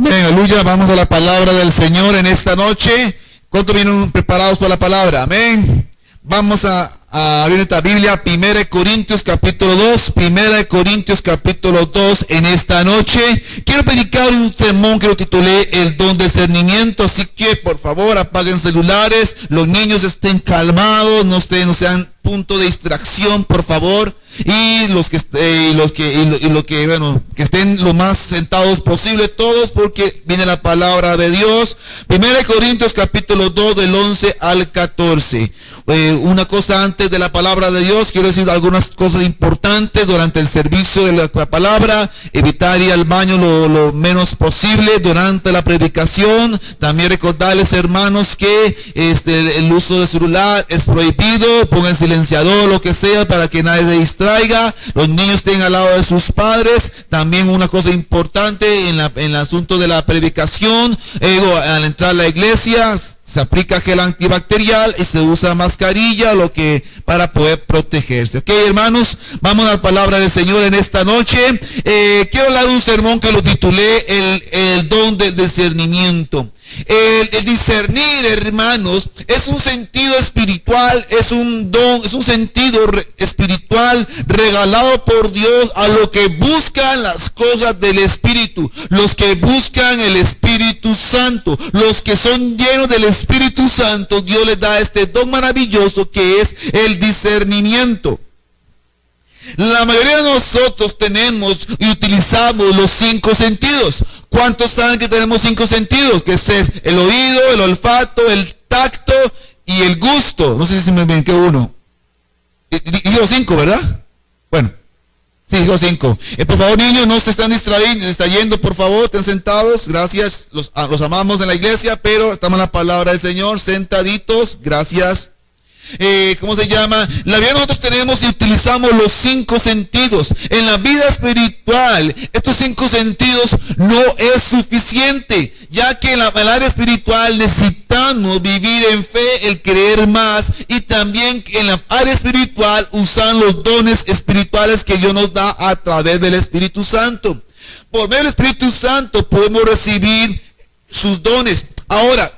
Amén, aleluya. Vamos a la palabra del Señor en esta noche. ¿Cuántos vienen preparados para la palabra? Amén. Vamos a abrir esta Biblia, 1 Corintios capítulo 2, 1 Corintios capítulo 2 en esta noche. Quiero predicar un sermón que lo titulé El don de discernimiento, así que por favor apaguen celulares, los niños estén calmados, no sean punto de distracción, por favor, y los que estén lo más sentados posible todos, porque viene la palabra de Dios. 1 Corintios capítulo 2 del 11 al 14. Una cosa antes de la palabra de Dios, quiero decir algunas cosas importantes durante el servicio de la palabra. Evitar ir al baño lo menos posible durante la predicación. También recordarles, hermanos, que el uso de celular es prohibido. Pongan silenciador, lo que sea, para que nadie se distraiga. Los niños estén al lado de sus padres. También una cosa importante en el asunto de la predicación, al entrar a la iglesia se aplica gel antibacterial y se usa mascarilla, para poder protegerse. Ok, hermanos, vamos a la palabra del Señor en esta noche. Quiero hablar de un sermón que lo titulé el don del discernimiento. El discernir, hermanos, es un sentido espiritual, es un don, es un sentido espiritual regalado por Dios a los que buscan las cosas del Espíritu, los que buscan el Espíritu Santo, los que son llenos del Espíritu Santo. Dios les da este don maravilloso que es el discernimiento. La mayoría de nosotros tenemos y utilizamos los 5 sentidos. ¿Cuántos saben que tenemos 5 sentidos? Que es el oído, el olfato, el tacto y el gusto. No sé si me ven que uno. Dije los 5, ¿verdad? Bueno, sí, dijo 5. Por favor, niños, no se están distrayendo, por favor, estén sentados. Gracias, los amamos en la iglesia, pero estamos en la palabra del Señor, sentaditos. Gracias. ¿Cómo se llama? La vida nosotros tenemos y utilizamos los 5 sentidos. En la vida espiritual, estos 5 sentidos no es suficiente, ya que en el área espiritual necesitamos vivir en fe, el creer más, y también en la área espiritual usar los dones espirituales que Dios nos da a través del Espíritu Santo. Por medio del Espíritu Santo podemos recibir sus dones. Ahora,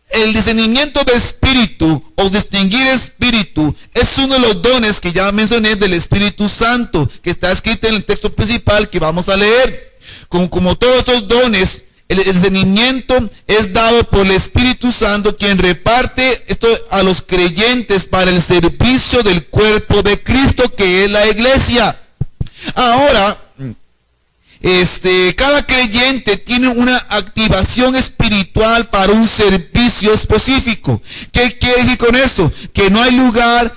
el discernimiento de espíritu o distinguir espíritu es uno de los dones que ya mencioné del Espíritu Santo, que está escrito en el texto principal que vamos a leer. Como todos estos dones, el discernimiento es dado por el Espíritu Santo, quien reparte esto a los creyentes para el servicio del cuerpo de Cristo, que es la iglesia. Ahora, cada creyente tiene una activación espiritual para un servicio específico. ¿Qué quiere decir con eso? Que no hay lugar,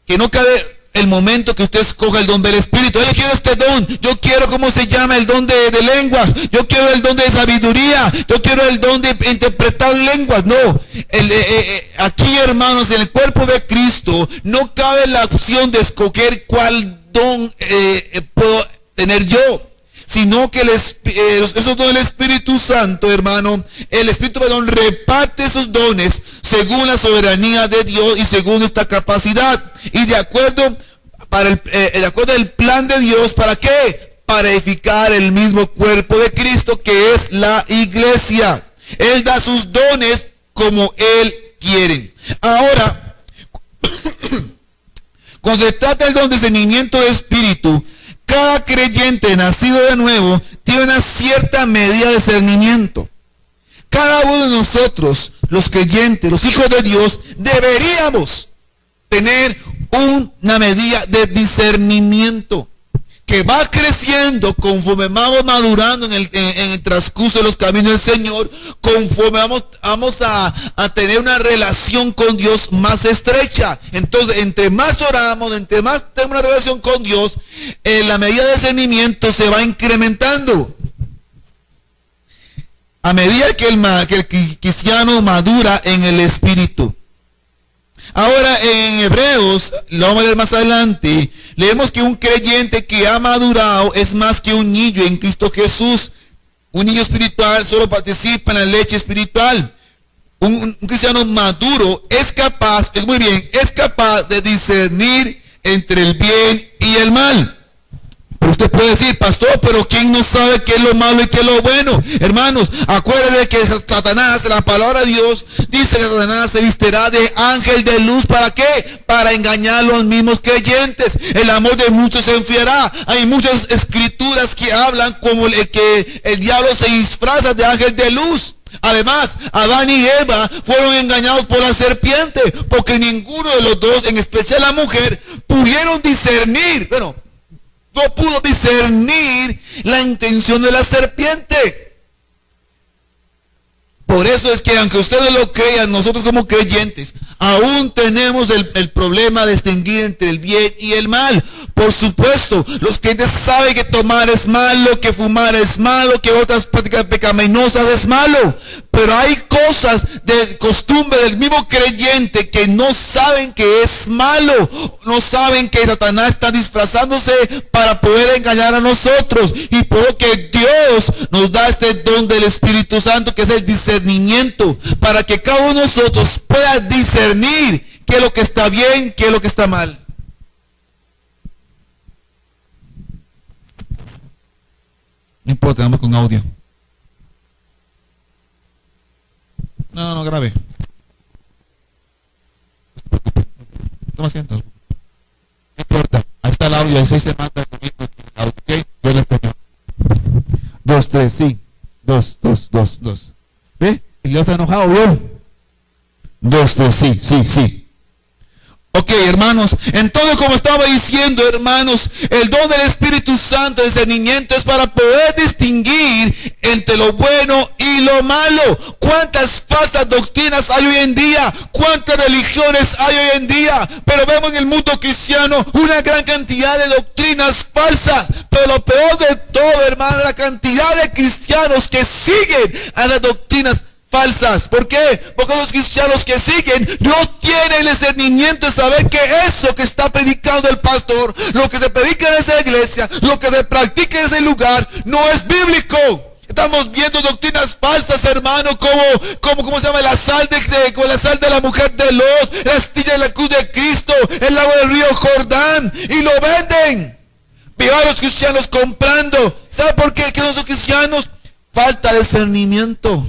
que no cabe el momento que usted escoja el don del Espíritu. Yo quiero este don, yo quiero, ¿cómo se llama? El don de lenguas, yo quiero el don de sabiduría, yo quiero el don de interpretar lenguas. No, aquí, hermanos, en el cuerpo de Cristo no cabe la opción de escoger cuál don puedo tener yo, sino que esos dones del Espíritu Santo, hermano, el Espíritu, reparte esos dones según la soberanía de Dios y según esta capacidad, y de acuerdo al plan de Dios. ¿Para qué? Para edificar el mismo cuerpo de Cristo, que es la iglesia. Él da sus dones como Él quiere. Ahora, cuando se trata del don de discernimiento de espíritu, cada creyente nacido de nuevo tiene una cierta medida de discernimiento. Cada uno de nosotros, los creyentes, los hijos de Dios, deberíamos tener una medida de discernimiento que va creciendo conforme vamos madurando en el transcurso de los caminos del Señor, conforme vamos a tener una relación con Dios más estrecha. Entonces, entre más oramos, entre más tenemos una relación con Dios, la medida de discernimiento se va incrementando. A medida que el cristiano madura en el Espíritu. Ahora, en Hebreos, lo vamos a leer más adelante, leemos que un creyente que ha madurado es más que un niño en Cristo Jesús. Un niño espiritual solo participa en la leche espiritual. Un cristiano maduro es capaz de discernir entre el bien y el mal. 1 Usted puede decir, pastor, pero ¿quién no sabe qué es lo malo y qué es lo bueno? Hermanos, acuérdense que Satanás, la palabra de Dios, dice que Satanás se vistirá de ángel de luz. ¿Para qué? Para engañar a los mismos creyentes. El amor de muchos se enfriará. Hay muchas escrituras que hablan como que el diablo se disfraza de ángel de luz. Además, Adán y Eva fueron engañados por la serpiente, porque ninguno de los dos, en especial la mujer, pudieron discernir, no pudo discernir la intención de la serpiente. Por eso es que, aunque ustedes lo crean, nosotros como creyentes aún tenemos el problema de distinguir entre el bien y el mal. Por supuesto, los creyentes saben que tomar es malo, que fumar es malo, que otras prácticas pecaminosas es malo. Pero hay cosas de costumbre del mismo creyente que no saben que es malo. No saben que Satanás está disfrazándose para poder engañar a nosotros. Y por lo que Dios nos da este don del Espíritu Santo, que es el discernimiento, para que cada uno de nosotros pueda discernir qué es lo que está bien, qué es lo que está mal. No importa, vamos con audio. No, grave. Toma asiento. No importa. Ahí está el audio. Así se manda el mismo. Ok. Yo le enseño. 2, 3, sí. 2. ¿Ve? Y Dios está enojado, ¿vio? 2, 3, sí. Ok, hermanos, entonces, como estaba diciendo, hermanos, el don del Espíritu Santo, el discernimiento, es para poder distinguir entre lo bueno y lo malo. ¿Cuántas falsas doctrinas hay hoy en día? ¿Cuántas religiones hay hoy en día? Pero vemos en el mundo cristiano una gran cantidad de doctrinas falsas. Pero lo peor de todo, hermano, la cantidad de cristianos que siguen a las doctrinas falsas. ¿Por qué? Porque los cristianos que siguen no tienen el discernimiento de saber que eso que está predicando el pastor, lo que se predica en esa iglesia, lo que se practica en ese lugar, no es bíblico. Estamos viendo doctrinas falsas, hermano, como se llama la sal de la mujer de Lot, la astilla de la cruz de Cristo, el lago del río Jordán, y lo venden. Veo a los cristianos comprando. ¿Sabe por qué? Que los cristianos falta discernimiento.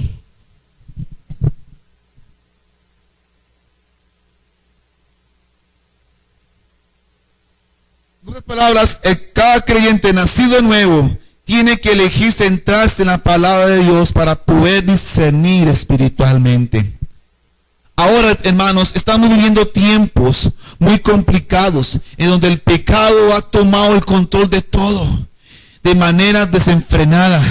En otras palabras, cada creyente nacido nuevo tiene que elegir centrarse en la palabra de Dios para poder discernir espiritualmente. Ahora, hermanos, estamos viviendo tiempos muy complicados en donde el pecado ha tomado el control de todo de manera desenfrenada.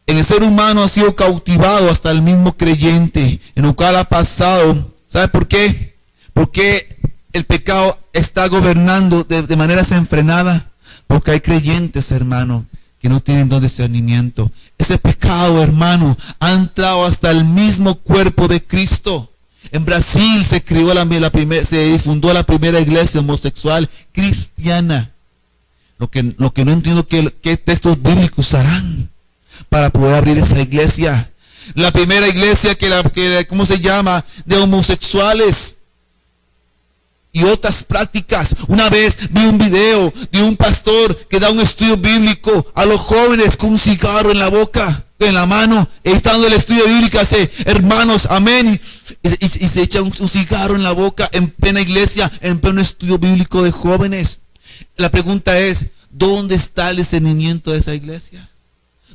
En el ser humano ha sido cautivado hasta el mismo creyente, en lo cual ha pasado. ¿Sabe por qué? Porque el pecado está gobernando de manera desenfrenada. Porque hay creyentes, hermano, que no tienen don de discernimiento. Ese pecado, hermano, ha entrado hasta el mismo cuerpo de Cristo. En Brasil se fundó la primera iglesia homosexual cristiana. Lo que no entiendo qué textos bíblicos harán para poder abrir esa iglesia. La primera iglesia ¿cómo se llama? De homosexuales y otras prácticas. Una vez vi un video de un pastor que da un estudio bíblico a los jóvenes con un cigarro en la boca, en la mano, estando en el estudio bíblico, hace hermanos, amén, y se echa un cigarro en la boca en plena iglesia, en pleno estudio bíblico de jóvenes. La pregunta es, ¿dónde está el discernimiento de esa iglesia?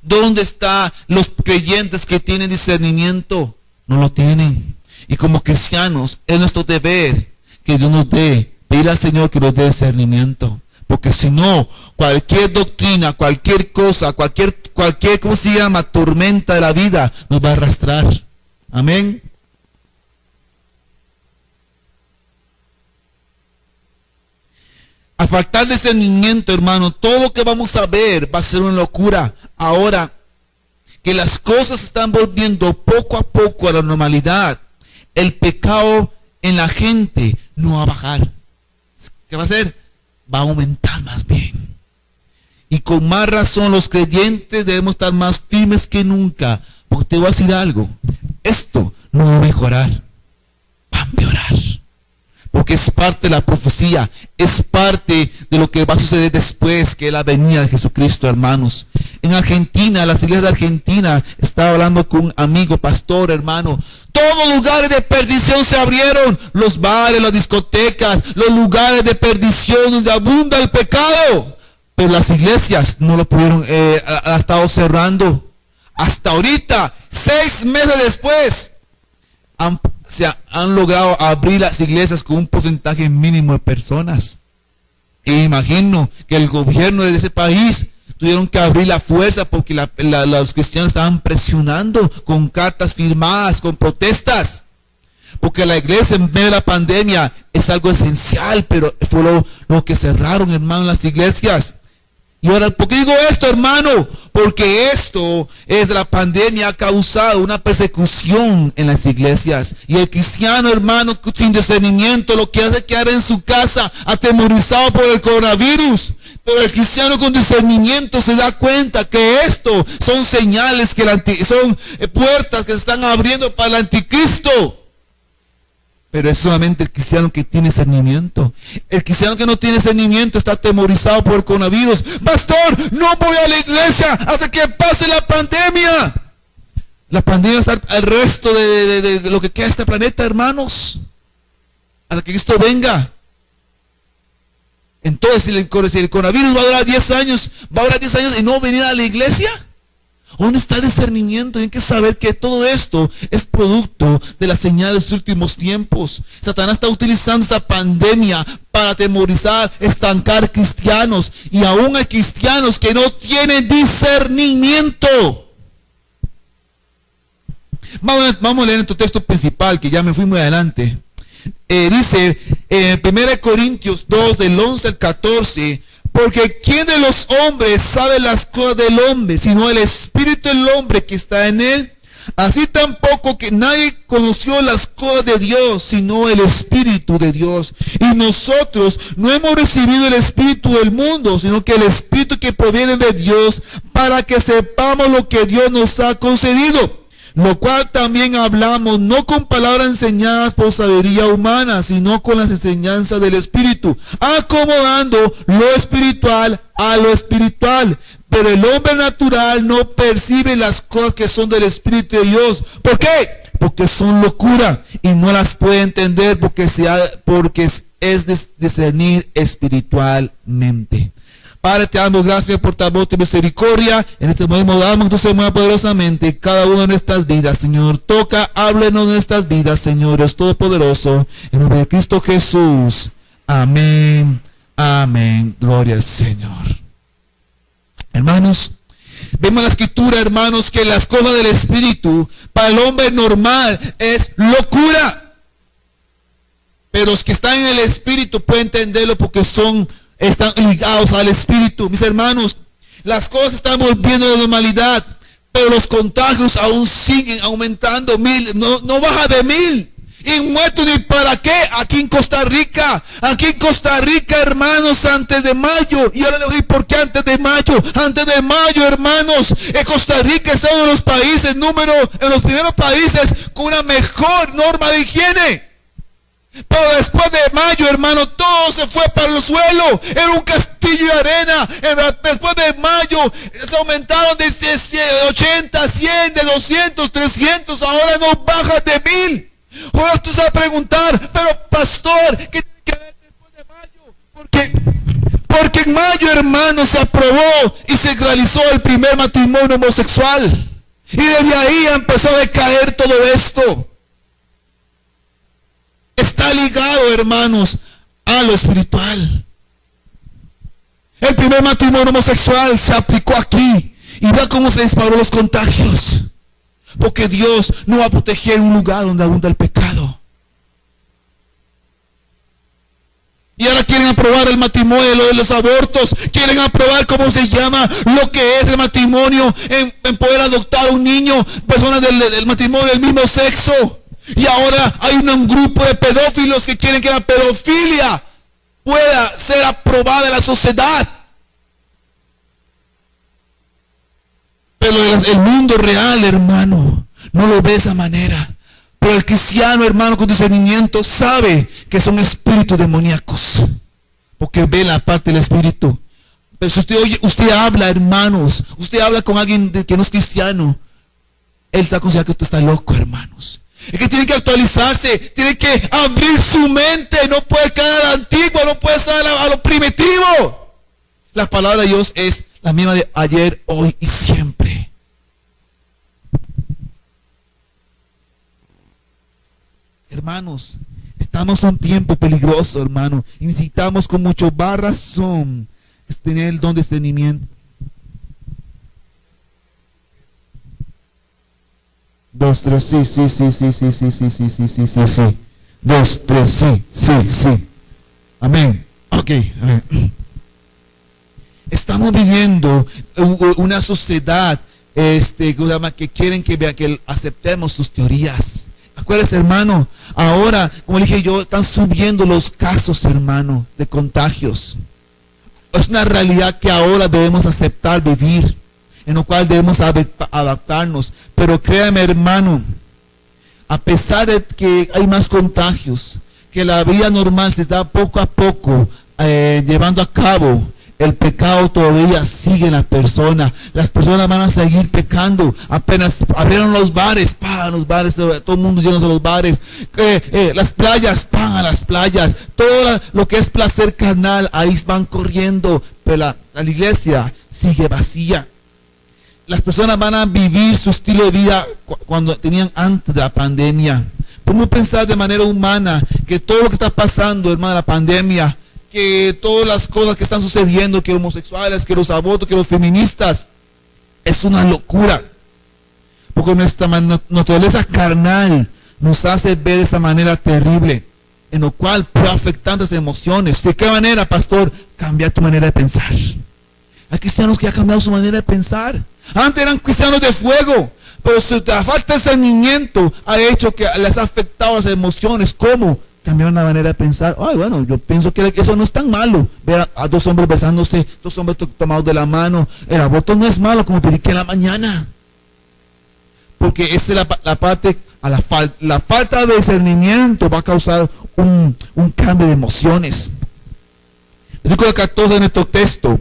¿Dónde están los creyentes que tienen discernimiento? No lo tienen. Y como cristianos, es nuestro deber que Dios nos dé, pedir al Señor que nos dé discernimiento. Porque si no, cualquier doctrina, cualquier cosa, cualquier, ¿cómo se llama? Tormenta de la vida nos va a arrastrar. Amén. A faltar discernimiento, hermano, todo lo que vamos a ver va a ser una locura. Ahora que las cosas están volviendo poco a poco a la normalidad, el pecado en la gente no va a bajar. ¿Qué va a hacer? Va a aumentar más bien. Y con más razón los creyentes debemos estar más firmes que nunca. Porque te voy a decir algo. Esto no va a mejorar. Va a empeorar. porque es parte de la profecía, es parte de lo que va a suceder después, que es la venida de Jesucristo, hermanos. En Argentina, las iglesias de Argentina, estaba hablando con un amigo, pastor, hermano, todos los lugares de perdición se abrieron, los bares, las discotecas, los lugares de perdición donde abunda el pecado, pero las iglesias no lo pudieron, ha estado cerrando. Hasta ahorita, 6 meses después, han logrado abrir las iglesias con un porcentaje mínimo de personas. E imagino que el gobierno de ese país tuvieron que abrir la fuerza porque los cristianos estaban presionando con cartas firmadas, con protestas. Porque la iglesia en medio de la pandemia es algo esencial, pero fue lo que cerraron, hermano, las iglesias. Y ahora, ¿por qué digo esto, hermano? Porque esto es de la pandemia, ha causado una persecución en las iglesias. Y el cristiano, hermano, sin discernimiento, lo que hace es quedar en su casa atemorizado por el coronavirus. Pero el cristiano con discernimiento se da cuenta que esto son señales, son puertas que se están abriendo para el anticristo. Pero es solamente el cristiano que tiene discernimiento. El cristiano que no tiene discernimiento está atemorizado por el coronavirus. Pastor, no voy a la iglesia hasta que pase la pandemia. La pandemia va a estar al resto de lo que queda de este planeta, hermanos. Hasta que Cristo venga. Entonces, si el coronavirus va a durar 10 años, va a durar 10 años y no venir a la iglesia. ¿Dónde está el discernimiento? Hay que saber que todo esto es producto de las señales de los últimos tiempos. Satanás está utilizando esta pandemia para atemorizar, estancar cristianos. Y aún hay cristianos que no tienen discernimiento. Vamos a leer en tu texto principal, que ya me fui muy adelante. Dice, 1 Corintios 2, del 11 al 14... Porque ¿quién de los hombres sabe las cosas del hombre, sino el espíritu del hombre que está en él? Así tampoco que nadie conoció las cosas de Dios, sino el espíritu de Dios. Y nosotros no hemos recibido el espíritu del mundo, sino que el espíritu que proviene de Dios, para que sepamos lo que Dios nos ha concedido. Lo cual también hablamos, no con palabras enseñadas por sabiduría humana, sino con las enseñanzas del Espíritu, acomodando lo espiritual a lo espiritual. Pero el hombre natural no percibe las cosas que son del Espíritu de Dios. ¿Por qué? Porque son locura y no las puede entender porque es discernir espiritualmente. Padre, te damos gracias por tu voz de misericordia. En este momento damos tu semana poderosamente cada uno de nuestras vidas, Señor. Toca, háblenos de nuestras vidas, Señor, Dios Todopoderoso. En nombre de Cristo Jesús. Amén. Amén. Gloria al Señor. Hermanos, vemos en la escritura, hermanos, que las cosas del Espíritu para el hombre normal es locura. Pero los que están en el Espíritu pueden entenderlo porque están ligados al Espíritu. Mis hermanos, las cosas están volviendo de normalidad, pero los contagios aún siguen aumentando. No baja de 1000. Y muertos ni para qué. Aquí en Costa Rica, hermanos, antes de mayo. Y ahora le digo, ¿por qué antes de mayo? Antes de mayo, hermanos, en Costa Rica es uno de los países, en los primeros países con una mejor norma de higiene. Pero después de mayo, hermano, todo se fue para el suelo. Era un castillo de arena. Después de mayo se aumentaron de 80, 100, de 200, 300. Ahora no baja de 1000. Ahora tú vas a preguntar, pero pastor, ¿qué tiene que ver después de mayo? Porque en mayo, hermano, se aprobó y se realizó el primer matrimonio homosexual. Y desde ahí empezó a decaer todo esto. Está ligado, hermanos, a lo espiritual. El primer matrimonio homosexual se aplicó aquí. Y vea cómo se disparó los contagios. Porque Dios no va a proteger un lugar donde abunda el pecado. Y ahora quieren aprobar el matrimonio, lo de los abortos. Quieren aprobar cómo se llama lo que es el matrimonio. En poder adoptar a un niño, personas del matrimonio del mismo sexo. Y ahora hay un grupo de pedófilos que quieren que la pedofilia pueda ser aprobada en la sociedad. Pero el mundo real, hermano, no lo ve de esa manera. Pero el cristiano, hermano, con discernimiento sabe que son espíritus demoníacos, porque ve la parte del espíritu. Pero si usted oye, usted habla, hermanos, usted habla con alguien que no es cristiano, él está considerando que usted está loco, hermanos. Es que tiene que actualizarse, tiene que abrir su mente, no puede quedar a la antigua, no puede estar a lo primitivo. La palabra de Dios es la misma de ayer, hoy y siempre. Hermanos, estamos en un tiempo peligroso, hermano, y necesitamos con mucho más razón tener el don de discernimiento. 2, 3, sí. 2, 3, sí. Amén. Ok. Estamos viviendo una sociedad que quieren que aceptemos sus teorías. Acuérdense, hermano, ahora, como le dije yo, están subiendo los casos, hermano, de contagios. Es una realidad que ahora debemos aceptar vivir, en lo cual debemos adaptarnos. Pero créame, hermano, a pesar de que hay más contagios, que la vida normal se está poco a poco llevando a cabo, el pecado todavía sigue en la persona. Las personas van a seguir pecando. Apenas abrieron los bares, todo el mundo lleno de los bares. Las playas, a las playas. Todo lo que es placer carnal, ahí van corriendo. Pero la iglesia sigue vacía. Las personas van a vivir su estilo de vida cuando tenían antes de la pandemia. Podemos pensar de manera humana que todo lo que está pasando, hermano, la pandemia, que todas las cosas que están sucediendo, que los homosexuales, que los abortos, que los feministas, es una locura. Porque nuestra naturaleza carnal nos hace ver de esa manera terrible, en lo cual puede afectar las emociones. ¿De qué manera, pastor? Cambiar tu manera de pensar. Hay cristianos que han cambiado su manera de pensar. Antes eran cristianos de fuego, pero la falta de discernimiento ha hecho que les ha afectado las emociones. ¿Cómo? Cambiaron la manera de pensar. Ay, bueno, yo pienso que eso no es tan malo. Ver a dos hombres besándose, dos hombres tomados de la mano. El aborto no es malo, como prediqué en la mañana. Porque esa es la parte, la falta de discernimiento va a causar un cambio de emociones. Versículo 14 de nuestro texto.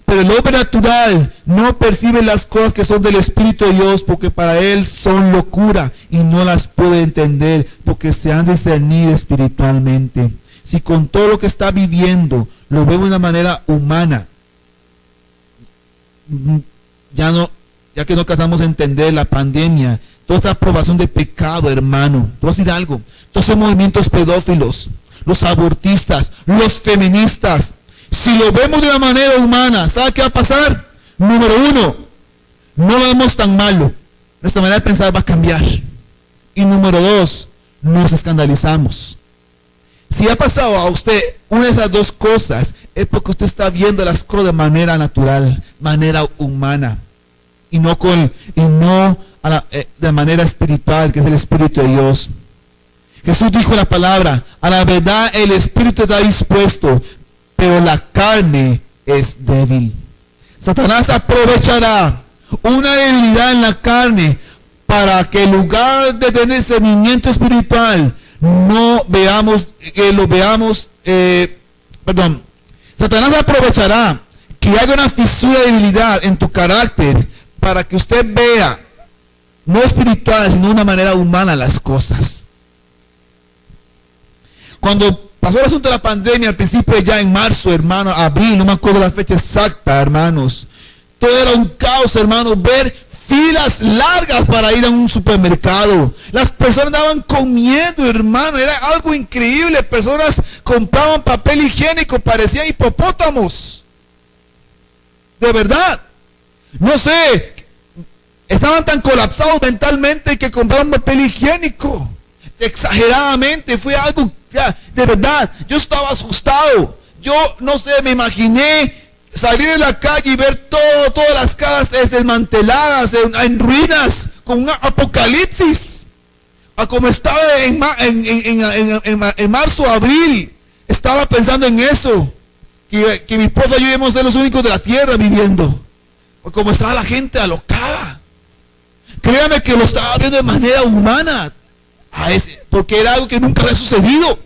Pero el hombre natural no percibe las cosas que son del Espíritu de Dios, porque para él son locura y no las puede entender, porque se han de discernir espiritualmente. Si con todo lo que está viviendo lo vemos de una manera humana, ya que no alcanzamos a entender la pandemia, toda esta aprobación de pecado, hermano. Te voy a decir algo: todos esos movimientos pedófilos, los abortistas, los feministas, si lo vemos de una manera humana, ¿sabe qué va a pasar? Número 1, no lo vemos tan malo. Nuestra manera de pensar va a cambiar. Y número 2, nos escandalizamos. Si ha pasado a usted una de esas dos cosas, es porque usted está viendo las cosas de manera natural, manera humana, y no de manera espiritual, que es el Espíritu de Dios. Jesús dijo en la palabra: a la verdad el Espíritu está dispuesto, pero la carne es débil. Satanás aprovechará una debilidad en la carne para que en lugar de tener discernimiento espiritual, Satanás aprovechará que haga una fisura de debilidad en tu carácter para que usted vea, no espiritual, sino de una manera humana, las cosas. Cuando pasó el asunto de la pandemia, al principio ya en marzo, hermano, abril, no me acuerdo la fecha exacta, hermanos. Todo era un caos, hermanos, ver filas largas para ir a un supermercado. Las personas andaban comiendo, hermano, era algo increíble. Personas compraban papel higiénico, parecían hipopótamos. De verdad. No sé, estaban tan colapsados mentalmente que compraban papel higiénico. Exageradamente, fue algo, de verdad, yo estaba asustado. Yo no sé, me imaginé salir de la calle y ver todas las casas desmanteladas, en ruinas, con un apocalipsis. A como estaba en marzo, abril, estaba pensando en eso, que mi esposa y yo íbamos a ser los únicos de la tierra viviendo. O como estaba la gente alocada. Créame que lo estaba viendo de manera humana. porque era algo que nunca había sucedido.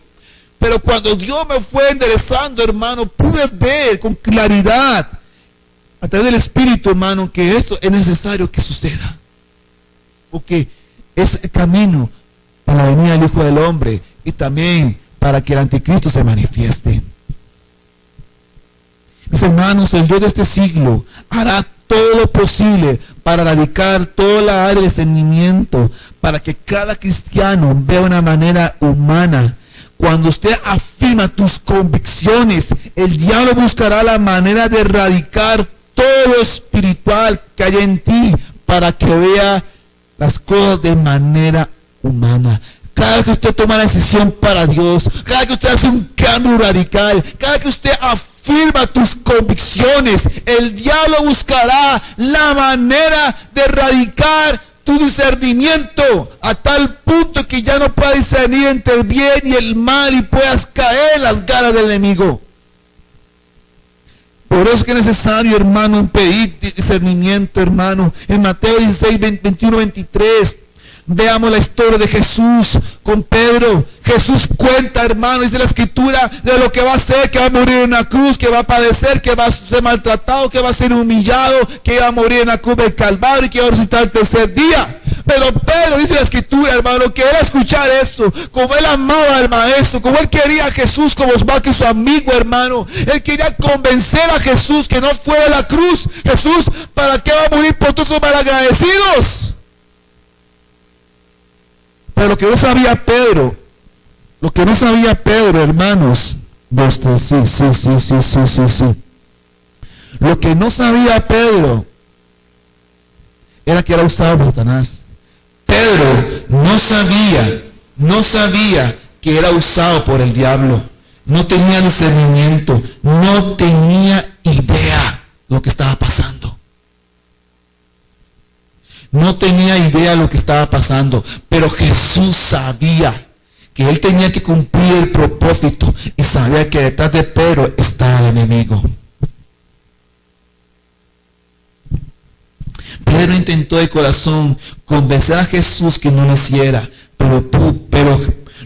Pero cuando Dios me fue enderezando, hermano, pude ver con claridad a través del Espíritu, hermano, que esto es necesario que suceda. Porque es el camino para la venida del Hijo del Hombre y también para que el anticristo se manifieste. Mis hermanos, el Dios de este siglo hará todo lo posible para erradicar toda la área de discernimiento, para que cada cristiano vea una manera humana. Cuando usted afirma tus convicciones, el diablo buscará la manera de erradicar todo lo espiritual que hay en ti para que vea las cosas de manera humana. Cada vez que usted toma la decisión para Dios, cada vez que usted hace un cambio radical, cada vez que usted afirma tus convicciones, el diablo buscará la manera de erradicar tu discernimiento a tal punto que ya no puedas discernir entre el bien y el mal y puedas caer en las garras del enemigo. Por eso es que es necesario, hermano, pedir discernimiento, hermano. En Mateo 16, 21, 23, veamos la historia de Jesús con Pedro. Jesús cuenta, hermano, dice la Escritura, de lo que va a hacer, que va a morir en una cruz, que va a padecer, que va a ser maltratado, que va a ser humillado, que va a morir en la cruz del Calvario y que va a resucitar el tercer día. Pero Pedro, dice la Escritura, hermano, que él al escuchar eso, como él amaba al Maestro, como él quería a Jesús como más que su amigo, hermano, él quería convencer a Jesús que no fuera a la cruz. Jesús, ¿para qué va a morir por todos los malagradecidos? Pero lo que no sabía Pedro, hermanos, sí. Lo que no sabía Pedro era que era usado por Satanás. Pedro no sabía que era usado por el diablo. No tenía discernimiento, no tenía idea lo que estaba pasando. No tenía idea de lo que estaba pasando, pero Jesús sabía que él tenía que cumplir el propósito y sabía que detrás de Pedro estaba el enemigo. Pedro intentó de corazón convencer a Jesús que no lo hiciera, pero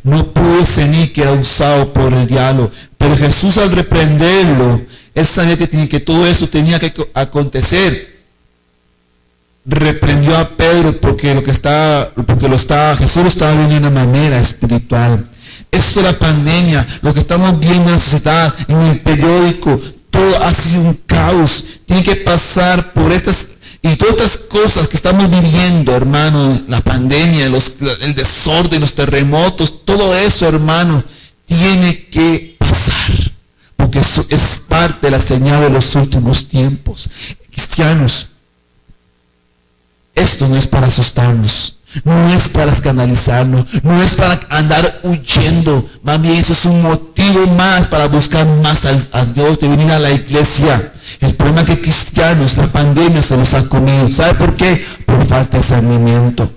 no pudo discernir que era usado por el diablo. Pero Jesús, al reprenderlo, él sabía que todo eso tenía que acontecer. Reprendió a Pedro porque Jesús lo estaba viendo de una manera espiritual. Esto es la pandemia, lo que estamos viendo en la sociedad, en el periódico, todo ha sido un caos. Tiene que pasar por estas y todas estas cosas que estamos viviendo, hermano, la pandemia, el desorden, los terremotos, todo eso, hermano, tiene que pasar, porque eso es parte de la señal de los últimos tiempos. Cristianos, esto no es para asustarnos, no es para escandalizarnos, no es para andar huyendo. Más bien, eso es un motivo más para buscar más a Dios, de venir a la iglesia. El problema es que cristianos, la pandemia se los ha comido. ¿Sabe por qué? Por falta de discernimiento,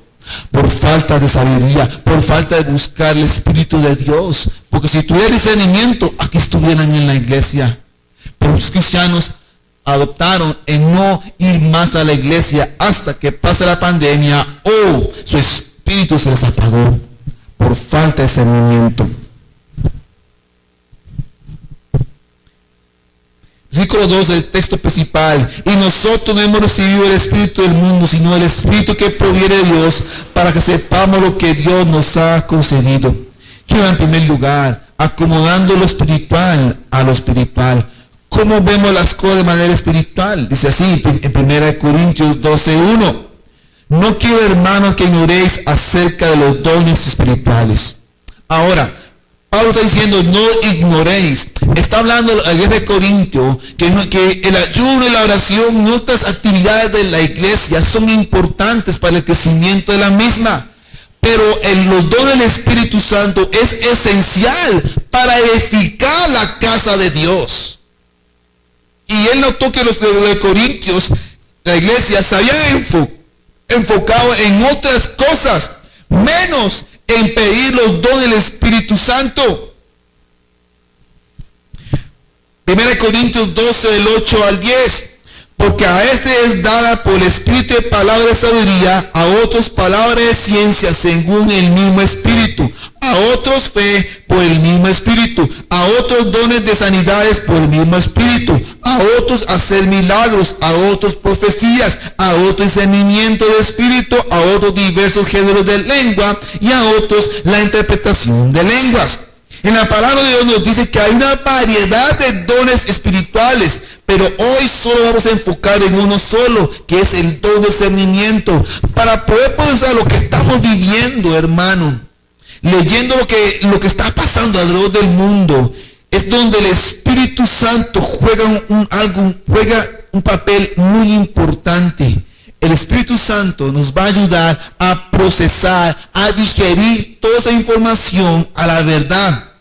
por falta de sabiduría, por falta de buscar el Espíritu de Dios. Porque si tuviera discernimiento, aquí estuvieran en la iglesia. Pero los cristianos adoptaron en no ir más a la iglesia hasta que pase la pandemia, o su espíritu se les apagó por falta de discernimiento. Versículo 2 del texto principal: y nosotros no hemos recibido el espíritu del mundo, sino el espíritu que proviene de Dios, para que sepamos lo que Dios nos ha concedido. Quiero en primer lugar, acomodando lo espiritual a lo espiritual. ¿Cómo vemos las cosas de manera espiritual? Dice así en 1 Corintios 12:1. No quiero, hermanos, que ignoréis acerca de los dones espirituales. Ahora, Pablo está diciendo, no ignoréis. Está hablando a la iglesia de Corintio que el ayuno y la oración, nuestras actividades de la iglesia, son importantes para el crecimiento de la misma. Pero los dones del Espíritu Santo es esencial para edificar la casa de Dios. Y él notó que los de Corintios, la iglesia, se había enfocado en otras cosas, menos en pedir los dones del Espíritu Santo. 1 Corintios 12, del 8 al 10. Porque a este es dada por el Espíritu de palabra de sabiduría, a otros palabra de ciencia según el mismo Espíritu, a otros fe por el mismo Espíritu, a otros dones de sanidades por el mismo Espíritu, a otros hacer milagros, a otros profecías, a otros discernimiento de espíritu, a otros diversos géneros de lengua y a otros la interpretación de lenguas. En la palabra de Dios nos dice que hay una variedad de dones espirituales, pero hoy solo vamos a enfocar en uno solo, que es el don de discernimiento, para poder procesar lo que estamos viviendo, hermano, leyendo lo que está pasando alrededor del mundo. Es donde el Espíritu Santo juega un papel muy importante. El Espíritu Santo nos va a ayudar a procesar, a digerir toda esa información a la verdad.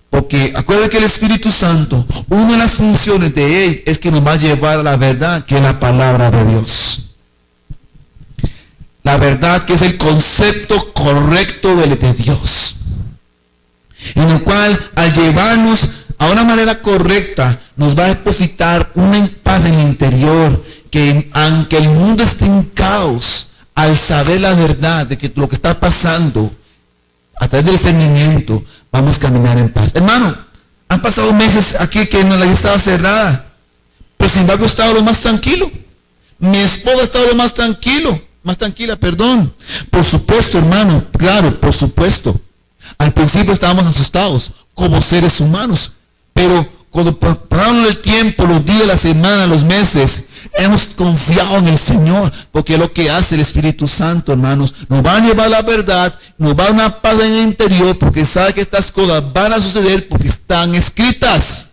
Porque acuérdense que el Espíritu Santo, una de las funciones de él es que nos va a llevar a la verdad, que es la palabra de Dios. La verdad que es el concepto correcto de Dios. En el cual, al llevarnos a una manera correcta, nos va a depositar una paz en el interior, que aunque el mundo esté en caos, al saber la verdad de que lo que está pasando, a través del discernimiento, vamos a caminar en paz. Hermano, han pasado meses aquí que la iglesia estaba cerrada, pero sin embargo he estado lo más tranquilo. Mi esposa ha estado lo más tranquila, perdón. Por supuesto, hermano, claro, por supuesto. Al principio estábamos asustados como seres humanos, pero cuando pasaron el tiempo, los días, la semana, los meses, hemos confiado en el Señor, porque lo que hace el Espíritu Santo, hermanos, nos va a llevar la verdad, nos va a dar una paz en el interior, porque sabe que estas cosas van a suceder porque están escritas.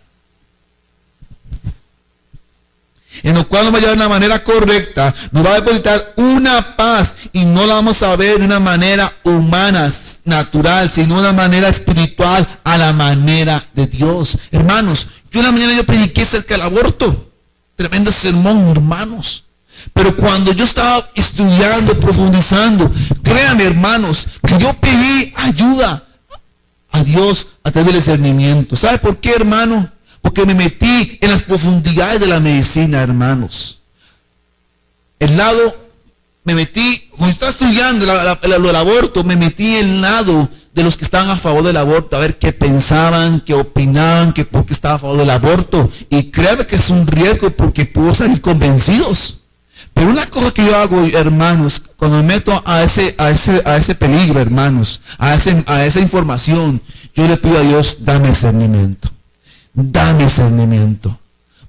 En lo cual nos va a llevar de una manera correcta, nos va a depositar una paz y no la vamos a ver de una manera humana, natural, sino de una manera espiritual, a la manera de Dios. Hermanos, yo en la mañana yo prediqué acerca del aborto. Tremendo sermón, hermanos. Pero cuando yo estaba estudiando, profundizando, créanme, hermanos, que yo pedí ayuda a Dios a través del discernimiento. ¿Sabe por qué, hermano? Porque me metí en las profundidades de la medicina, hermanos. Me metí, cuando estaba estudiando lo del aborto, me metí en el lado de los que estaban a favor del aborto, a ver qué pensaban, qué opinaban, que por qué estaba a favor del aborto. Y créanme que es un riesgo porque puedo salir convencidos. Pero una cosa que yo hago, hermanos, cuando me meto a ese peligro, hermanos, a esa información, yo le pido a Dios, dame discernimiento. Dame discernimiento.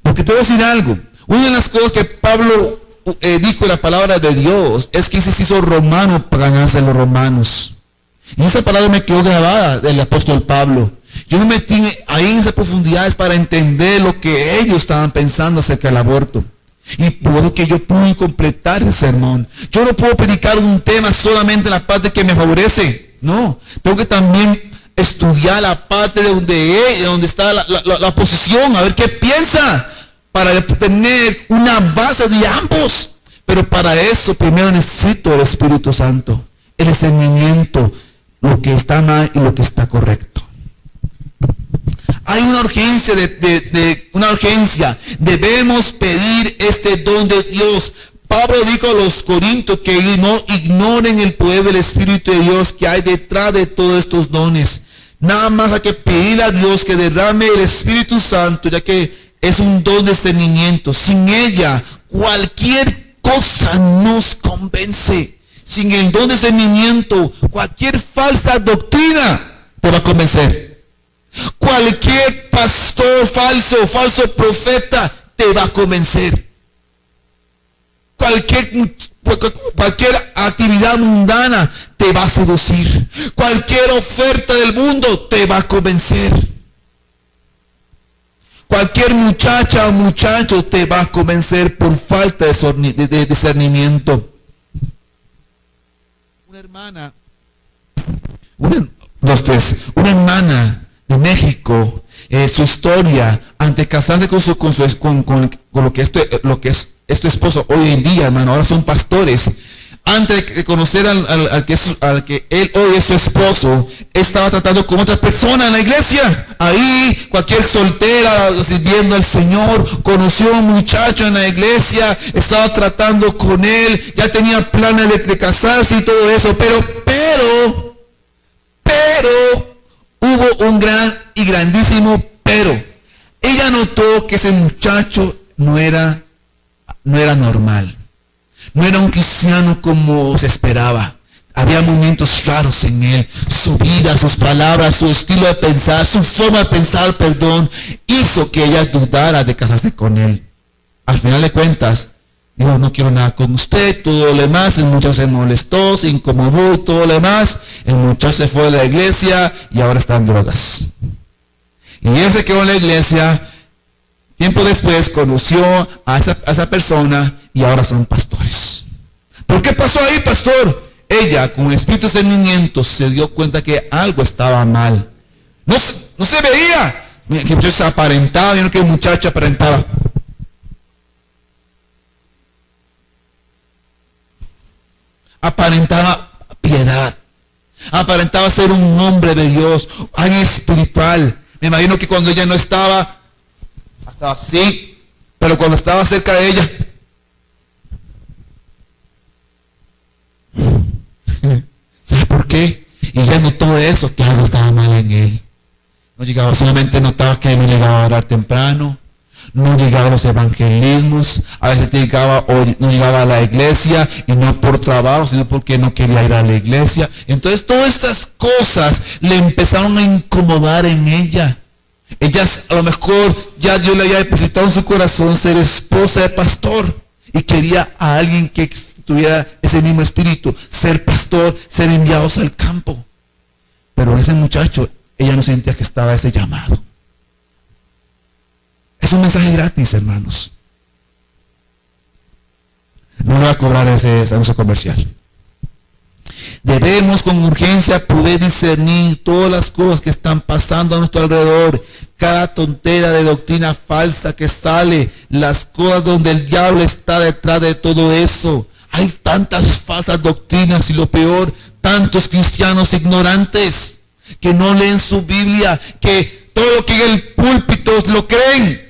Porque te voy a decir algo. Una de las cosas que Pablo dijo en la palabra de Dios es que se hizo romano para ganarse a los romanos. Y esa palabra me quedó grabada del apóstol Pablo. Yo me metí ahí en esas profundidades para entender lo que ellos estaban pensando acerca del aborto. Y por eso que yo pude completar el sermón. Yo no puedo predicar un tema solamente en la parte que me favorece. No, tengo que también estudiar la parte de donde está la posición, a ver qué piensa, para tener una base de ambos. Pero para eso primero necesito el Espíritu Santo, el discernimiento, lo que está mal y lo que está correcto. Hay una urgencia una urgencia. Debemos pedir este don de Dios. Pablo dijo a los corintios que no ignoren el poder del Espíritu de Dios que hay detrás de todos estos dones. Nada más hay que pedirle a Dios que derrame el Espíritu Santo, ya que es un don de discernimiento. Sin ella, cualquier cosa nos convence. Sin el don de discernimiento, cualquier falsa doctrina te va a convencer. Cualquier pastor falso profeta te va a convencer. Cualquier actividad mundana te va a seducir. Cualquier oferta del mundo te va a convencer. Cualquier muchacha o muchacho te va a convencer por falta de discernimiento. Una hermana de México, su historia ante casarse con lo que es tu esposo hoy en día, hermano, ahora son pastores. Antes de conocer al que él hoy es su esposo, estaba tratando con otra persona en la iglesia. Ahí, cualquier soltera sirviendo al Señor, conoció a un muchacho en la iglesia, estaba tratando con él, ya tenía planes de casarse y todo eso, pero hubo un gran y grandísimo pero. Ella notó que ese muchacho no era normal. No era un cristiano como se esperaba. Había momentos raros en él. Su vida, sus palabras, su estilo de pensar, su forma de pensar, hizo que ella dudara de casarse con él. Al final de cuentas, dijo, no quiero nada con usted, todo lo demás. El muchacho se molestó, se incomodó, todo lo demás. El muchacho se fue de la iglesia y ahora está en drogas. Y él se quedó en la iglesia. Tiempo después conoció a esa persona y ahora son pastores. ¿Por qué pasó ahí, pastor? Ella, con el espíritu de discernimiento, se dio cuenta que algo estaba mal. No se veía. Que el muchacho aparentaba, vieron que el muchacho aparentaba. Aparentaba piedad. Aparentaba ser un hombre de Dios, alguien espiritual. Me imagino que cuando ella no estaba así, pero cuando estaba cerca de ella, ¿sabe por qué? Y ella notó eso, que algo estaba mal en él. No llegaba, solamente notaba que no llegaba a orar temprano, no llegaba a los evangelismos, a veces no llegaba a la iglesia, y no por trabajo, sino porque no quería ir a la iglesia. Entonces todas estas cosas le empezaron a incomodar en ella. Ella a lo mejor ya Dios le había depositado en su corazón ser esposa de pastor y quería a alguien que tuviera ese mismo espíritu, ser pastor, ser enviados al campo. Pero ese muchacho, ella no sentía que estaba ese llamado. Es un mensaje gratis, hermanos. No le voy a cobrar ese anuncio comercial. Debemos con urgencia poder discernir todas las cosas que están pasando a nuestro alrededor. Cada tontera de doctrina falsa que sale, las cosas donde el diablo está detrás de todo eso. Hay tantas falsas doctrinas y lo peor, tantos cristianos ignorantes que no leen su Biblia, que todo lo que en el púlpito lo creen.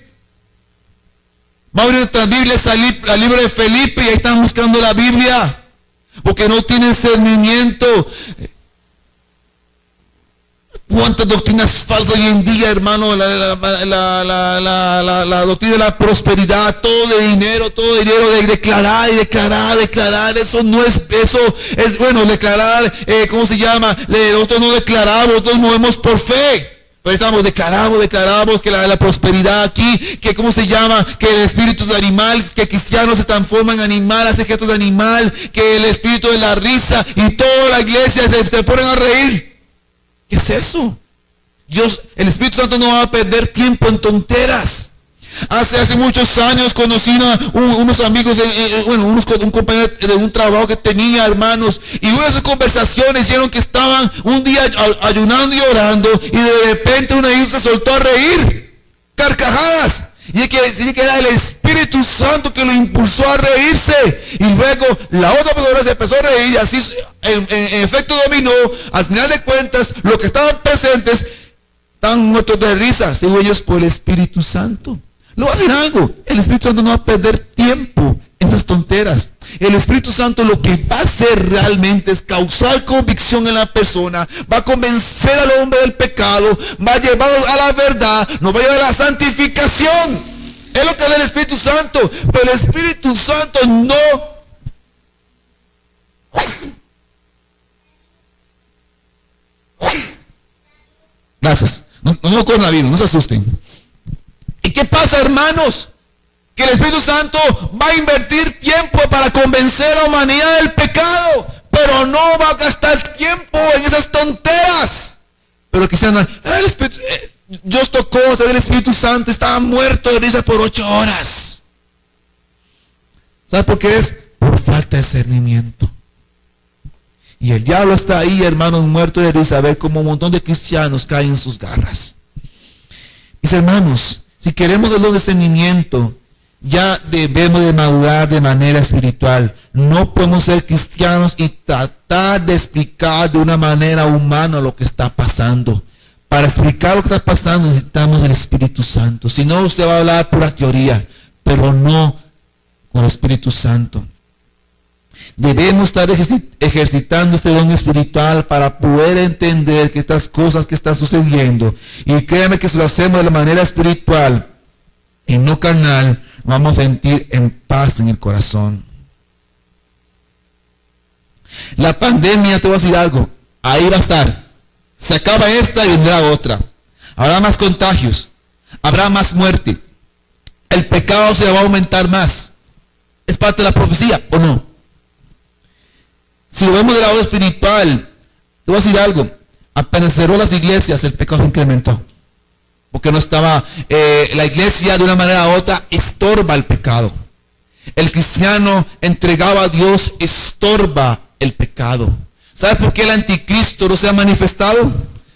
Va a abrir nuestras Biblias al libro de Felipe y ahí están buscando la Biblia. Porque no tienen discernimiento. Cuántas doctrinas falsas hoy en día, hermano. La doctrina de la prosperidad, todo de dinero, de declarar. Eso no es, eso es bueno, declarar, ¿cómo se llama? Nosotros no declaramos, nosotros movemos por fe. Pero declaramos que la prosperidad aquí, que cómo se llama, que el espíritu de animal, que cristianos se transforman en animal, hace gestos de animal, que el espíritu de la risa y toda la iglesia se ponen a reír. ¿Qué es eso? El Espíritu Santo no va a perder tiempo en tonteras. Hace muchos años conocí unos amigos, un compañero de un trabajo que tenía, hermanos, y una de sus conversaciones hicieron que estaban un día ayunando y orando, y de repente una hija se soltó a reír, carcajadas, y es que decía que era el Espíritu Santo que lo impulsó a reírse, y luego la otra persona se empezó a reír, y así en efecto dominó. Al final de cuentas, los que estaban presentes estaban muertos de risa, según ellos, por el Espíritu Santo. Le voy a decir algo, el Espíritu Santo no va a perder tiempo en esas tonteras. El Espíritu Santo lo que va a hacer realmente es causar convicción en la persona, va a convencer al hombre del pecado, va a llevarlo a la verdad, nos va a llevar a la santificación. Es lo que hace el Espíritu Santo, pero el Espíritu Santo no... Gracias. No coronavirus, no se asusten. ¿Y qué pasa, hermanos? Que el Espíritu Santo va a invertir tiempo para convencer a la humanidad del pecado, pero no va a gastar tiempo en esas tonteras. Pero quizás Dios tocó a través del Espíritu Santo, estaba muerto de risa por 8 horas. ¿Sabe por qué es? Por falta de discernimiento. Y el diablo está ahí, hermanos, muerto de risa, a ver cómo un montón de cristianos caen en sus garras. Mis hermanos, si queremos el don de discernimiento, ya debemos de madurar de manera espiritual. No podemos ser cristianos y tratar de explicar de una manera humana lo que está pasando. Para explicar lo que está pasando necesitamos el Espíritu Santo. Si no, usted va a hablar pura teoría, pero no con el Espíritu Santo. Debemos estar ejercitando este don espiritual para poder entender que estas cosas que están sucediendo, y créanme que si lo hacemos de la manera espiritual y no carnal, vamos a sentir en paz en el corazón. La pandemia, te voy a decir algo, ahí va a estar. Se acaba esta y vendrá otra. Habrá más contagios, habrá más muerte. El pecado se va a aumentar más. ¿Es parte de la profecía o no? Si lo vemos del lado espiritual, te voy a decir algo. Apenas cerró las iglesias, el pecado se incrementó. Porque no estaba, la iglesia de una manera u otra estorba el pecado. El cristiano entregado a Dios estorba el pecado. ¿Sabe por qué el anticristo no se ha manifestado?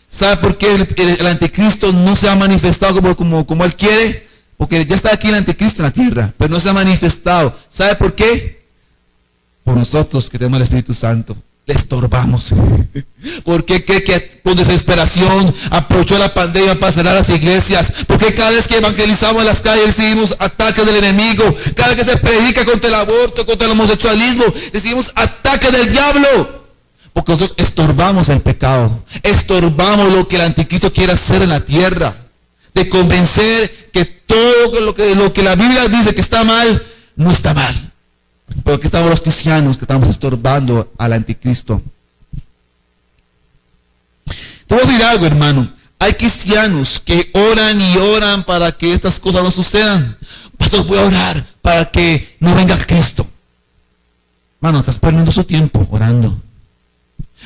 ¿Sabe por qué el anticristo no se ha manifestado como él quiere? Porque ya está aquí el anticristo en la tierra, pero no se ha manifestado. ¿Sabe por qué? Por nosotros que tenemos el Espíritu Santo. Le estorbamos. Porque cree que con desesperación aprovechó la pandemia para cerrar las iglesias. Porque cada vez que evangelizamos en las calles recibimos ataques del enemigo. Cada vez que se predica contra el aborto, contra el homosexualismo, recibimos ataques del diablo. Porque nosotros estorbamos el pecado. Estorbamos lo que el anticristo quiere hacer en la tierra. De convencer que todo lo que la Biblia dice que está mal, no está mal. Pero que estamos los cristianos que estamos estorbando al anticristo. Te voy a decir algo, hermano. Hay cristianos que oran y oran para que estas cosas no sucedan. Pastor, voy a orar para que no venga Cristo. Hermano, estás perdiendo su tiempo orando.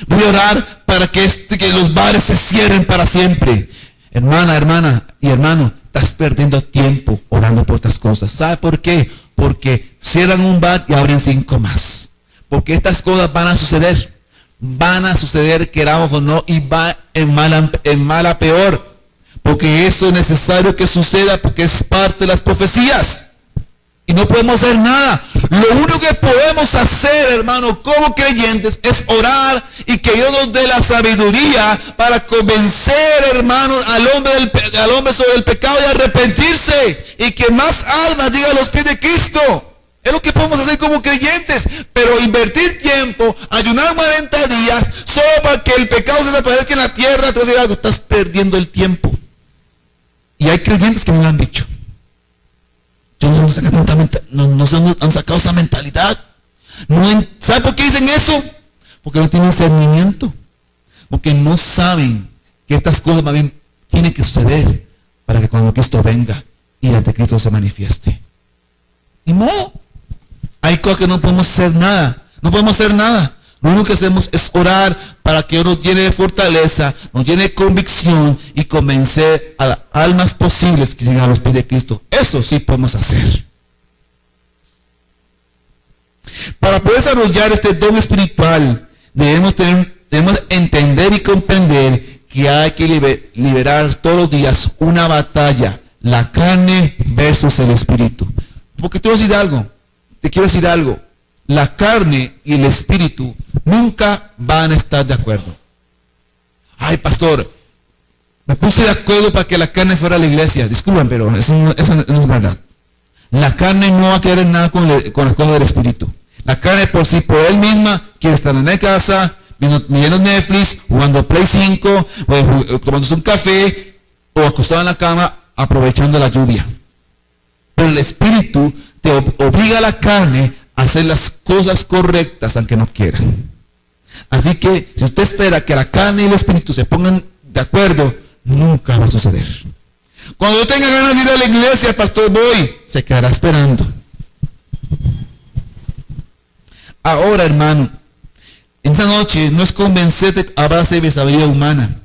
Voy a orar para que los bares se cierren para siempre. Hermana y hermano, estás perdiendo tiempo orando por estas cosas. ¿Sabe por qué? Porque cierran un bar y abren 5 más. Porque estas cosas van a suceder. Van a suceder, queramos o no, y va en mal a peor. Porque eso es necesario que suceda porque es parte de las profecías. Y no podemos hacer nada. Lo único que podemos hacer, hermano, como creyentes, es orar y que Dios nos dé la sabiduría para convencer, hermano, al hombre sobre el pecado y arrepentirse. Y que más almas lleguen a los pies de Cristo. Es lo que podemos hacer como creyentes. Pero invertir tiempo, ayunar 40 días, solo para que el pecado se desaparezca en la tierra, te voy a decir algo, estás perdiendo el tiempo. Y hay creyentes que me lo han dicho. No se han sacado esa mentalidad. ¿Sabe por qué dicen eso? Porque no tienen discernimiento. Porque no saben que estas cosas más bien tienen que suceder para que cuando Cristo venga y el anticristo se manifieste. Y no. Hay cosas que no podemos hacer nada. No podemos hacer nada. Lo único que hacemos es orar para que Dios nos llene de fortaleza, nos llene de convicción y convencer a las almas posibles que lleguen a los pies de Cristo. Eso sí podemos hacer. Para poder desarrollar este don espiritual, debemos entender y comprender que hay que liberar todos los días una batalla, la carne versus el espíritu. Porque te quiero decir algo. La carne y el espíritu nunca van a estar de acuerdo. Ay, pastor, me puse de acuerdo para que la carne fuera a la iglesia. Disculpen, pero eso no es verdad. La carne no va a querer nada con las cosas del espíritu. La carne por él misma quiere estar en la casa, viendo Netflix, jugando Play 5, o tomándose un café, o acostado en la cama, aprovechando la lluvia. Pero el espíritu te obliga a la carne a hacer las cosas correctas aunque no quieran. Así que si usted espera que la carne y el espíritu se pongan de acuerdo, nunca va a suceder. Cuando yo tenga ganas de ir a la iglesia, pastor, voy, se quedará esperando. Ahora, hermano, esta noche no es convencerte a base de sabiduría humana,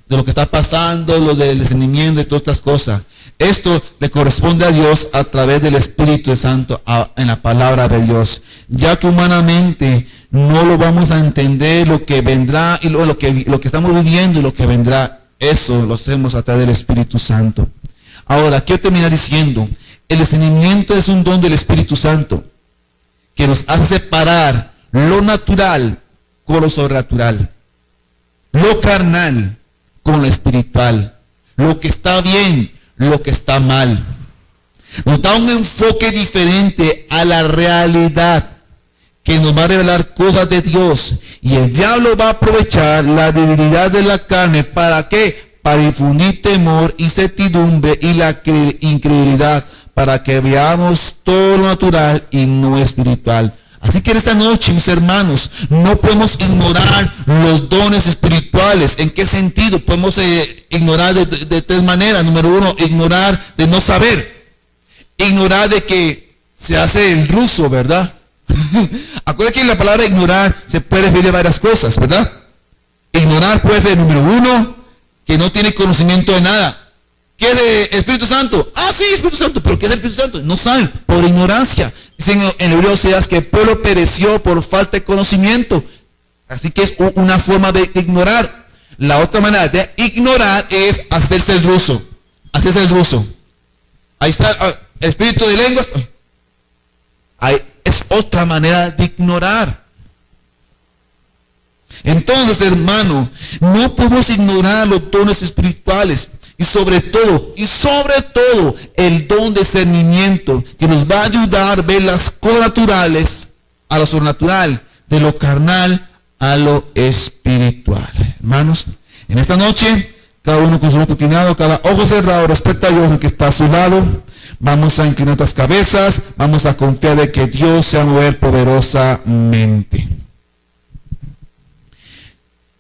de lo que está pasando, lo del discernimiento, de todas estas cosas. Esto le corresponde a Dios a través del Espíritu Santo en la palabra de Dios, ya que humanamente no lo vamos a entender lo que vendrá y lo que estamos viviendo y lo que vendrá. Eso lo hacemos a través del Espíritu Santo. Ahora, quiero terminar diciendo El discernimiento es un don del Espíritu Santo que nos hace separar lo natural con lo sobrenatural, lo carnal con lo espiritual, lo que está bien, lo que está mal. Nos da un enfoque diferente a la realidad que nos va a revelar cosas de Dios. Y el diablo va a aprovechar la debilidad de la carne. ¿Para qué? Para infundir temor, incertidumbre y la incredulidad, para que veamos todo lo natural y no espiritual. Así que en esta noche, mis hermanos, no podemos ignorar los dones espirituales. ¿En qué sentido? Podemos ignorar de tres maneras. Número uno, ignorar de no saber. Ignorar de que se hace el ruso, ¿verdad? Acuérdense que la palabra ignorar se puede referir a varias cosas, ¿verdad? Ignorar puede ser, número uno, que no tiene conocimiento de nada. ¿Qué es el Espíritu Santo? Ah, sí, Espíritu Santo. ¿Pero qué es el Espíritu Santo? No saben, por ignorancia. Dicen en Hebreos que el pueblo pereció por falta de conocimiento. Así que es una forma de ignorar. La otra manera de ignorar es hacerse el ruso. Hacerse el ruso. Ahí está el espíritu de lenguas. Ahí es otra manera de ignorar. Entonces, hermano, no podemos ignorar los dones espirituales. Y sobre todo, el don de discernimiento que nos va a ayudar a ver las cosas naturales a lo sobrenatural, de lo carnal a lo espiritual. Hermanos, en esta noche, cada uno con su rostro inclinado, cada ojo cerrado, respecto a Dios que está a su lado. Vamos a inclinar nuestras cabezas, vamos a confiar de que Dios se va a mover poderosamente.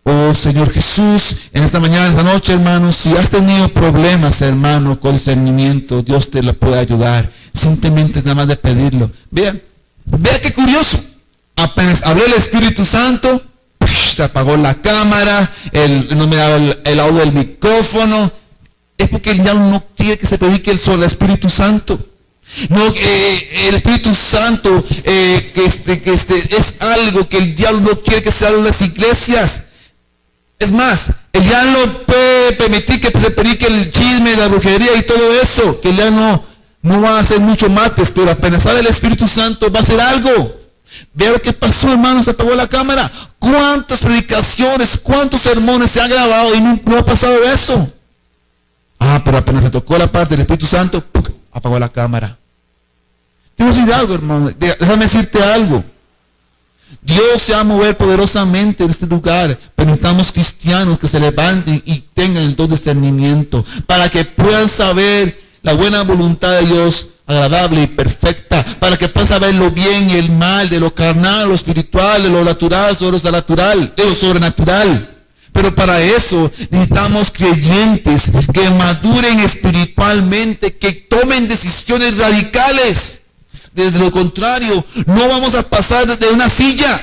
Oh Señor Jesús, en esta mañana, esta noche, hermanos, si has tenido problemas, hermano, con discernimiento, Dios te lo puede ayudar. Simplemente nada más de pedirlo. Vea qué curioso. Apenas habló el Espíritu Santo, se apagó la cámara, no me daba el audio del micrófono. Es porque el diablo no quiere que se predique el solo Espíritu Santo. No, el Espíritu Santo es algo que el diablo no quiere que se hable en las iglesias. Es más, el diablo puede permitir que se predique el chisme, la brujería y todo eso. Que el diablo no va a hacer mucho mates, pero apenas sale el Espíritu Santo va a hacer algo. Vea lo que pasó, hermano, se apagó la cámara. ¿Cuántas predicaciones, cuántos sermones se han grabado y no ha pasado eso? Ah, pero apenas se tocó la parte del Espíritu Santo, ¡puc!, apagó la cámara. Te voy a decir algo, hermano. Déjame decirte algo. Dios se va a mover poderosamente en este lugar, pero necesitamos cristianos que se levanten y tengan el don de discernimiento para que puedan saber la buena voluntad de Dios, agradable y perfecta, para que puedan saber lo bien y el mal, de lo carnal, lo espiritual, de lo natural, sobre lo natural, de lo sobrenatural. Pero para eso necesitamos creyentes que maduren espiritualmente, que tomen decisiones radicales. Desde lo contrario, no vamos a pasar desde una silla.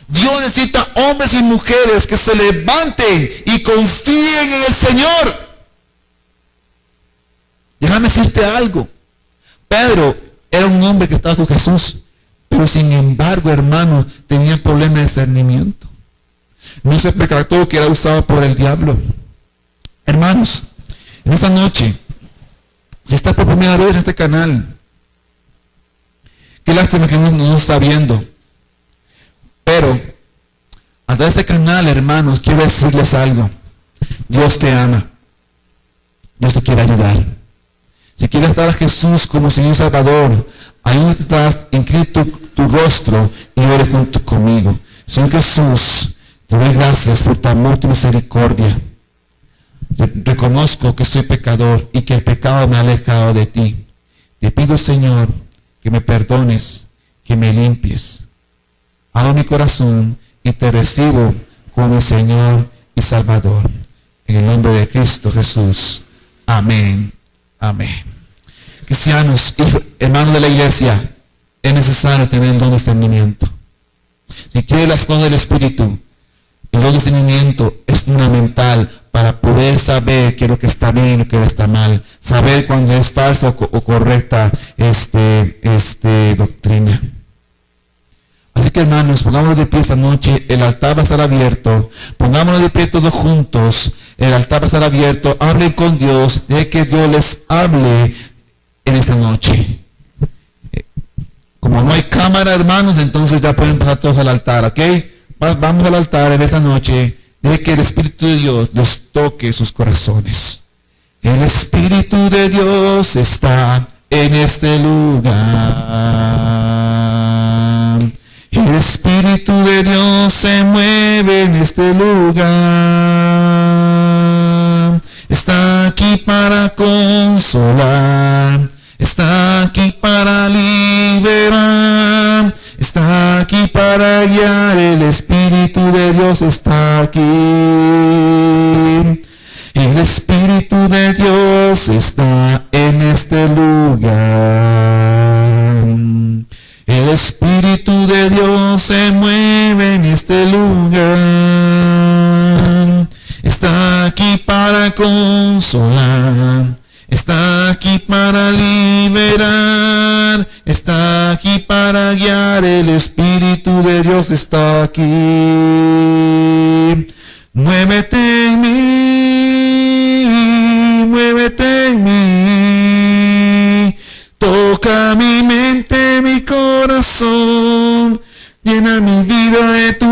Dios necesita hombres y mujeres que se levanten y confíen en el Señor. Déjame decirte algo. Pedro era un hombre que estaba con Jesús, pero sin embargo, hermano, tenía problemas de discernimiento. No se percató que era usado por el diablo. Hermanos, en esta noche, si estás por primera vez en este canal, qué lástima que no está viendo. Pero a través de este canal, hermanos, quiero decirles algo. Dios te ama. Dios te quiere ayudar. Si quieres dar a Jesús como Señor y Salvador, ahí donde estás, inclina tu rostro y ore junto conmigo. Señor Jesús, te doy gracias por tu amor y tu misericordia. Reconozco que soy pecador y que el pecado me ha alejado de ti. Te pido, Señor, que me perdones, que me limpies. Abro mi corazón y te recibo como mi Señor y Salvador. En el nombre de Cristo Jesús. Amén. Amén. Cristianos, hermanos de la iglesia, es necesario tener el don de discernimiento. Si quieres las cosas del Espíritu, el don de discernimiento es fundamental para poder saber qué es lo que está bien y lo que está mal. Saber cuando es falsa o correcta doctrina. Así que, hermanos, pongámonos de pie esta noche. El altar va a estar abierto. Pongámonos de pie todos juntos. El altar va a estar abierto. Hablen con Dios. Deje que Dios les hable. en esta noche. Como no hay cámara, hermanos, entonces ya pueden pasar todos al altar, ¿ok? Vamos al altar en esta noche. Deje que el Espíritu de Dios los toque sus corazones. El Espíritu de Dios está en este lugar. El Espíritu de Dios se mueve en este lugar. Está aquí para consolar. Está aquí para liberar. Está aquí para guiar. El Espíritu de Dios está aquí. El Espíritu de Dios está en este lugar. El Espíritu de Dios se mueve en este lugar. Está aquí para consolar. Está aquí para liberar. Está aquí para guiar. El Espíritu de Dios está aquí. Muévete en mí, muévete en mí. Toca mi mente, mi corazón. Llena mi vida de tu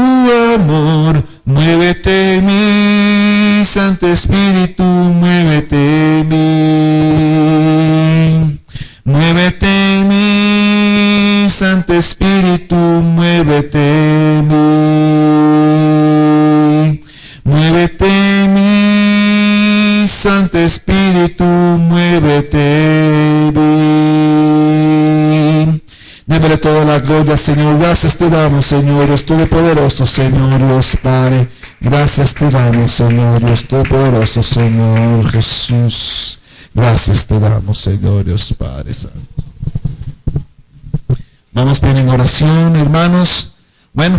amor. Muévete en mí, Santo Espíritu, muévete en mí. Muévete en mí, Santo Espíritu, muévete en mí. Muévete en mí, Santo Espíritu, muévete en mí. Démosle toda la gloria, Señor. Gracias te damos, Señor, Dios Todopoderoso, Señor, Dios Padre. Gracias te damos, Señor, Dios Todopoderoso, Señor Jesús. Gracias te damos, Señor, Dios Padre Santo. Vamos bien en oración, hermanos. Bueno,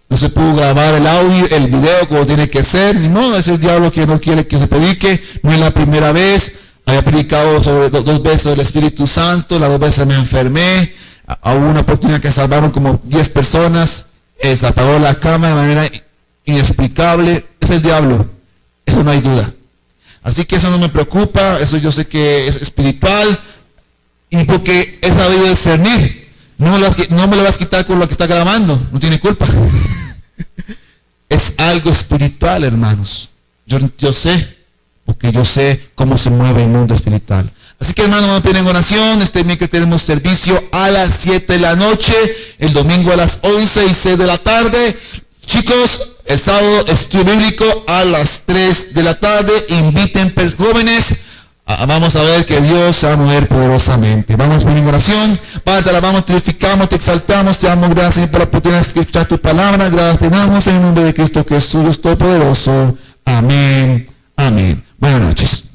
no se pudo grabar el audio, el video como tiene que ser. Ni modo, es el diablo que no quiere que se predique. No es la primera vez. Había predicado sobre dos veces el Espíritu Santo. Las 2 veces me enfermé. Hubo una oportunidad que salvaron como 10 personas. Se apagó la cámara de manera inexplicable. Es el diablo. Eso no hay duda. Así que eso no me preocupa. Eso yo sé que es espiritual. Y porque he sabido discernir. No me lo vas a quitar con lo que está grabando. No tiene culpa. Es algo espiritual, hermanos. Yo sé. Porque yo sé cómo se mueve el mundo espiritual. Así que, hermanos, vamos a pedir en oración. Este miércoles tenemos servicio a las 7 de la noche. El domingo a las 11 y 6 de la tarde. Chicos, el sábado estudio bíblico a las 3 de la tarde. Inviten jóvenes. Vamos a ver que Dios se va a mover poderosamente. Vamos a pedir en oración. Padre, te alabamos, te glorificamos, te exaltamos, te damos gracias por la oportunidad de escuchar tu palabra. Gracias te damos en el nombre de Cristo Jesús, Dios Todopoderoso. Amén. Amén. Buenas noches.